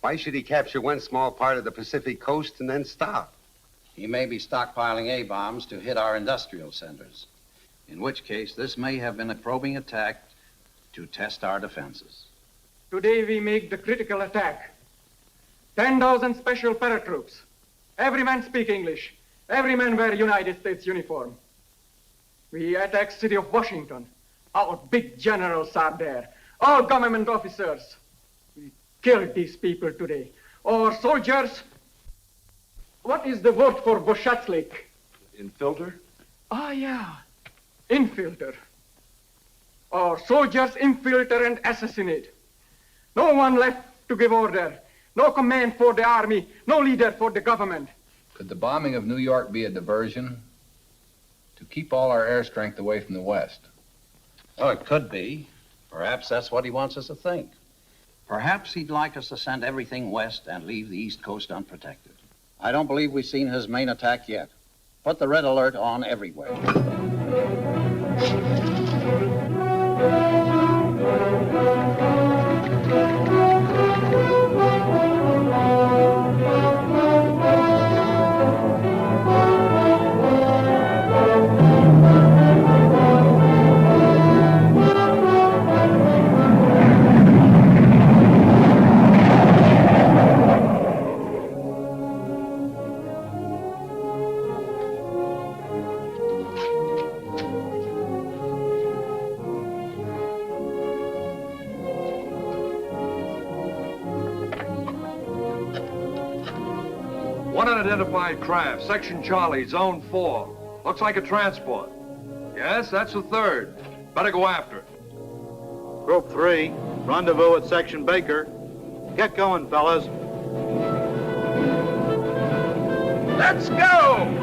Why should he capture one small part of the Pacific coast and then stop? He may be stockpiling A-bombs to hit our industrial centers, in which case this may have been a probing attack to test our defenses. Today we make the critical attack. 10,000 special paratroops. Every man speak English. Every man wear United States uniform. We attack city of Washington. Our big generals are there. All government officers. We killed these people today. Our soldiers. What is the word for Boshatslik? Infilter? Ah, yeah. Infilter. Our soldiers infiltrate and assassinate. No one left to give order. No command for the army. No leader for the government. Could the bombing of New York be a diversion to keep all our air strength away from the West? Oh, it could be. Perhaps that's what he wants us to think. Perhaps he'd like us to send everything west and leave the East Coast unprotected. I don't believe we've seen his main attack yet. Put the red alert on everywhere. One unidentified craft, Section Charlie, Zone 4. Looks like a transport. Yes, that's the third. Better go after it. Group 3, rendezvous at Section Baker. Get going, fellas. Let's go!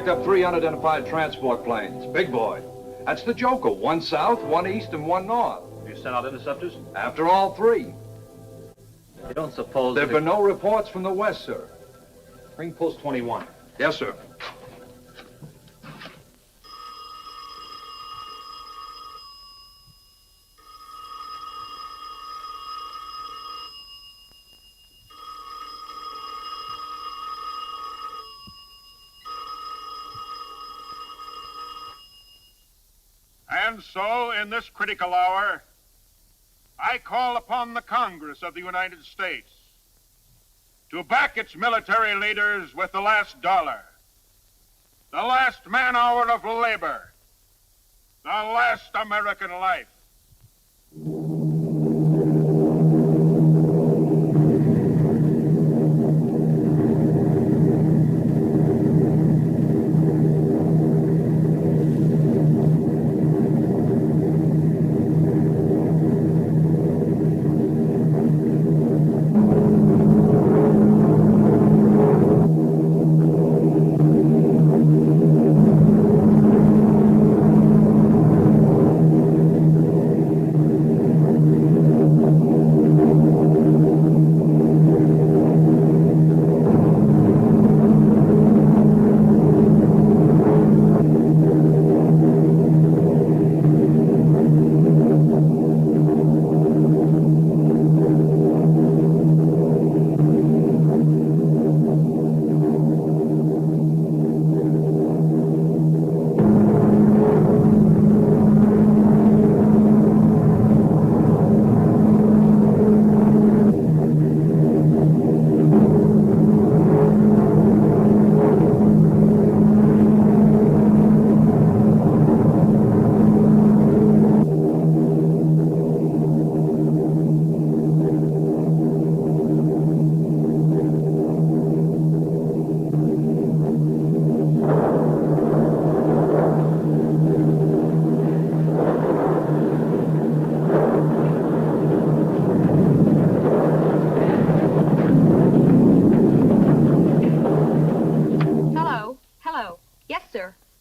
Up 3 unidentified transport planes. Big boy. That's the Joker. 1 south, 1 east, and 1 north. You sent out interceptors? After all 3. You don't suppose... There have been no reports from the west, sir. Bring post 21. Yes, sir. And so, in this critical hour, I call upon the Congress of the United States to back its military leaders with the last dollar, the last man-hour of labor, the last American life.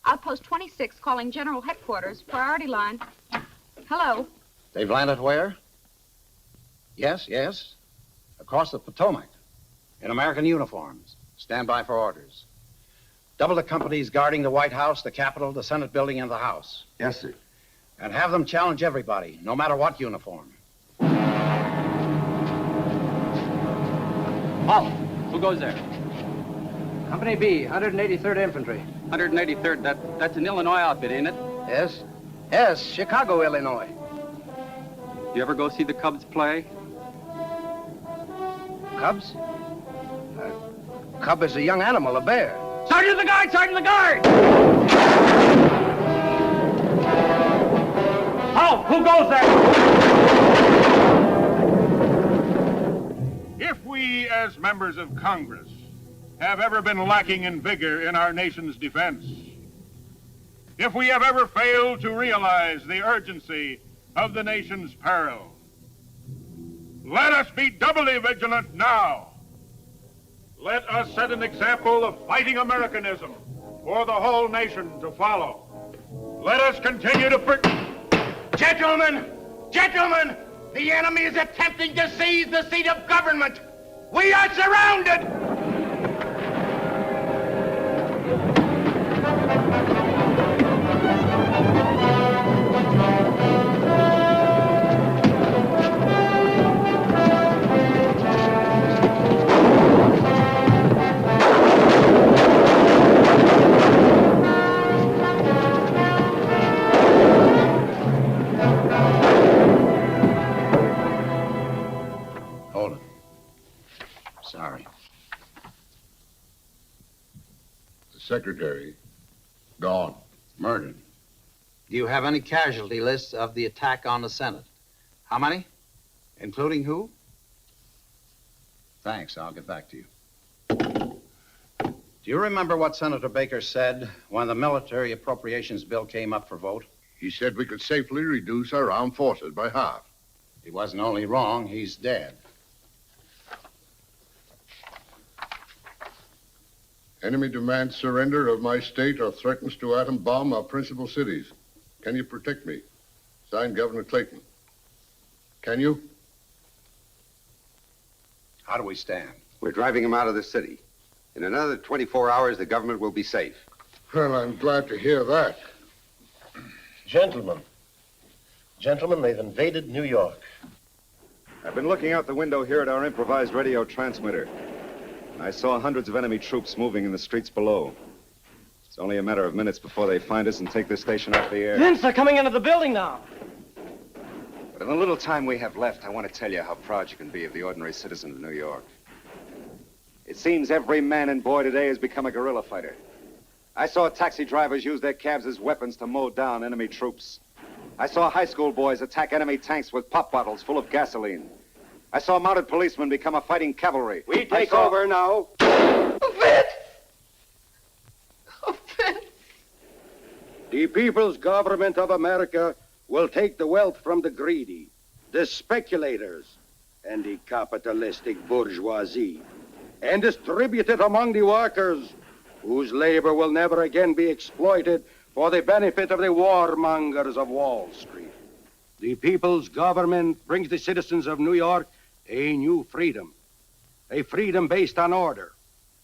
Outpost 26 calling General Headquarters, priority line. Hello. They've landed where? Yes, yes. Across the Potomac. In American uniforms. Stand by for orders. Double the companies guarding the White House, the Capitol, the Senate building, and the House. Yes, sir. And have them challenge everybody, no matter what uniform. Halt! Who goes there? Company B, 183rd Infantry. 183rd, that's an Illinois outfit, ain't it? Yes. Yes, Chicago, Illinois. You ever go see the Cubs play? Cubs? Cub is a young animal, a bear. Sergeant the guard! Sergeant the guard! Halt! Who goes there? If we, as members of Congress, have ever been lacking in vigor in our nation's defense, if we have ever failed to realize the urgency of the nation's peril, let us be doubly vigilant now. Let us set an example of fighting Americanism for the whole nation to follow. Let us continue to... Gentlemen! Gentlemen! The enemy is attempting to seize the seat of government! We are surrounded! Hold it. Sorry. The secretary, gone. Murdered. Do you have any casualty lists of the attack on the Senate? How many? Including who? Thanks. I'll get back to you. Do you remember what Senator Baker said when the military appropriations bill came up for vote? He said we could safely reduce our armed forces by half. He wasn't only wrong, he's dead. Enemy demands surrender of my state or threatens to atom bomb our principal cities. Can you protect me? Signed, Governor Clayton. Can you? How do we stand? We're driving him out of the city. In another 24 hours, the government will be safe. Well, I'm glad to hear that. Gentlemen, they've invaded New York. I've been looking out the window here at our improvised radio transmitter. And I saw hundreds of enemy troops moving in the streets below. It's only a matter of minutes before they find us and take this station off the air. Vince, they're coming into the building now. But in the little time we have left, I want to tell you how proud you can be of the ordinary citizen of New York. It seems every man and boy today has become a guerrilla fighter. I saw taxi drivers use their cabs as weapons to mow down enemy troops. I saw high school boys attack enemy tanks with pop bottles full of gasoline. I saw mounted policemen become a fighting cavalry. We take over now. The People's Government of America will take the wealth from the greedy, the speculators, and the capitalistic bourgeoisie, and distribute it among the workers, whose labor will never again be exploited for the benefit of the warmongers of Wall Street. The People's Government brings the citizens of New York a new freedom, a freedom based on order,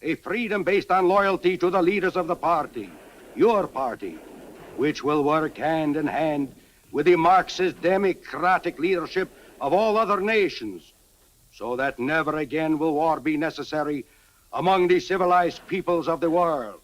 a freedom based on loyalty to the leaders of the party, your party, which will work hand in hand with the Marxist democratic leadership of all other nations, so that never again will war be necessary among the civilized peoples of the world.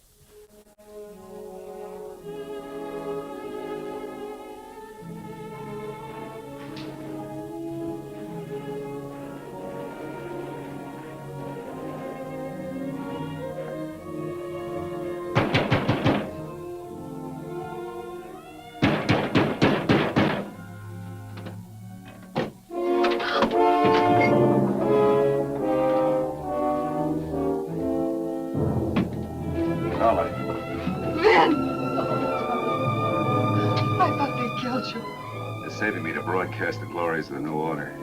Saving me to broadcast the glories of the new order.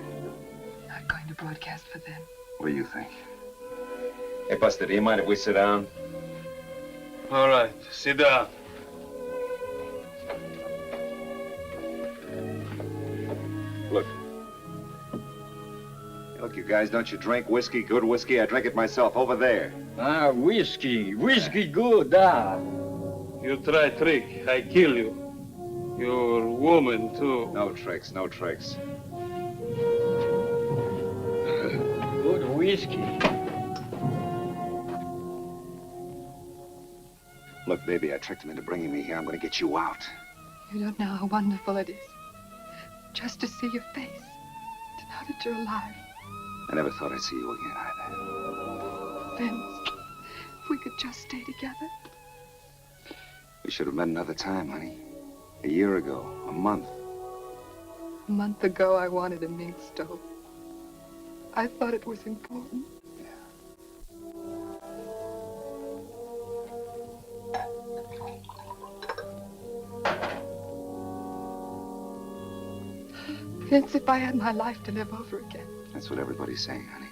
Not going to broadcast for them. What do you think? Hey, Buster, do you mind if we sit down? All right, sit down. Look. Look, you guys, don't you drink whiskey, good whiskey? I drink it myself over there. Ah, whiskey good, ah. You try trick, I kill you. Your woman, too. No tricks, no tricks. Good whiskey. Look, baby, I tricked him into bringing me here. I'm going to get you out. You don't know how wonderful it is. Just to see your face. To know that you're alive. I never thought I'd see you again either. Vince, if we could just stay together. We should have met another time, honey. A year ago, a month. A month ago, I wanted a mink stove. I thought it was important. It's if I had my life to live over again. That's what everybody's saying, honey.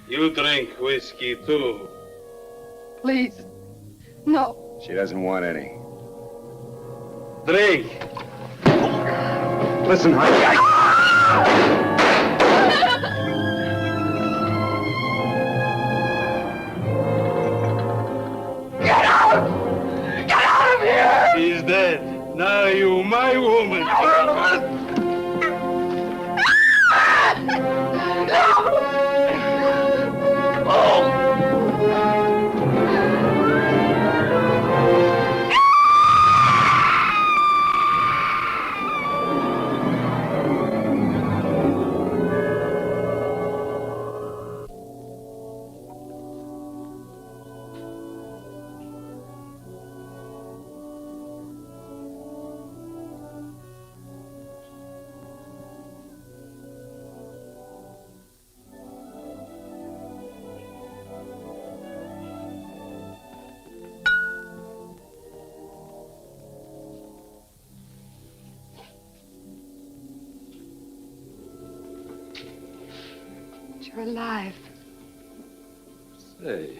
You drink whiskey, too. Please. No. She doesn't want any. Drink. Listen, honey. Get out! Get out of here! He's dead. Now you, my woman. You're alive. Say,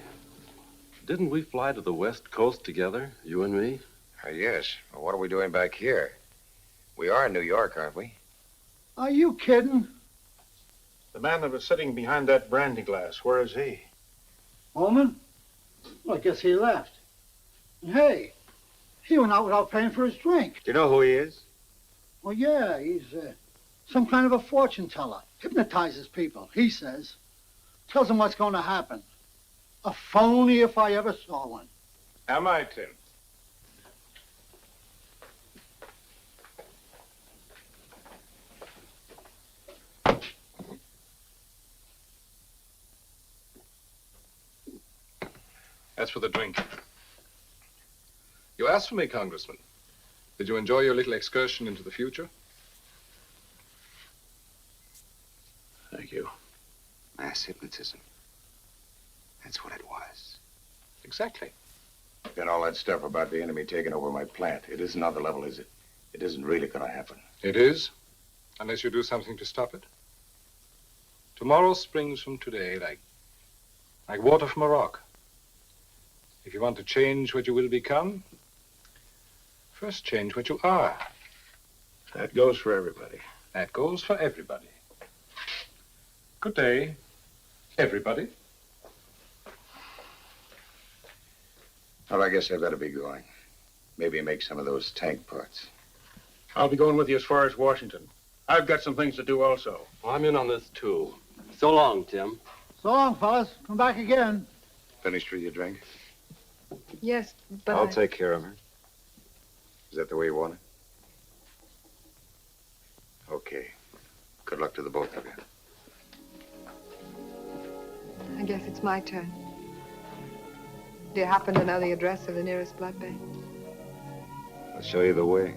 didn't we fly to the West Coast together, you and me? Yes. Well, what are we doing back here? We are in New York, aren't we? Are you kidding? The man that was sitting behind that brandy glass, where is he? Holman? Well, I guess he left. Hey, he went out without paying for his drink. Do you know who he is? Well, yeah, he's some kind of a fortune teller. Hypnotizes people, he says. Tells them what's going to happen. A phony if I ever saw one. Am I, Tim? That's for the drink. You asked for me, Congressman. Did you enjoy your little excursion into the future? Thank you. Mass hypnotism. That's what it was. Exactly. And all that stuff about the enemy taking over my plant, it isn't on the level, is it? It isn't really going to happen. It is, unless you do something to stop it. Tomorrow springs from today like water from a rock. If you want to change what you will become, first change what you are. That goes for everybody. That goes for everybody. Good day, everybody. Well, I guess I better be going. Maybe make some of those tank parts. I'll be going with you as far as Washington. I've got some things to do also. Well, I'm in on this, too. So long, Tim. So long, fellas. Come back again. Finished with your drink? Yes, but I'll take care of her. Is that the way you want it? Okay. Good luck to the both of you. I guess it's my turn. Do you happen to know the address of the nearest blood bank? I'll show you the way.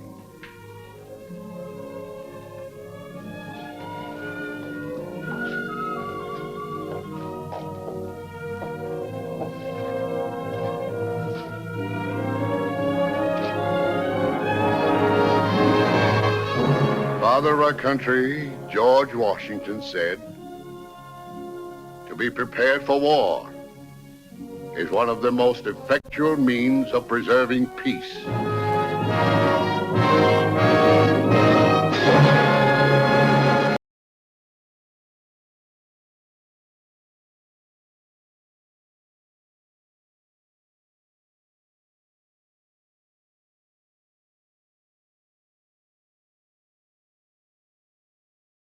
Father of our country, George Washington, said, "To be prepared for war is one of the most effectual means of preserving peace."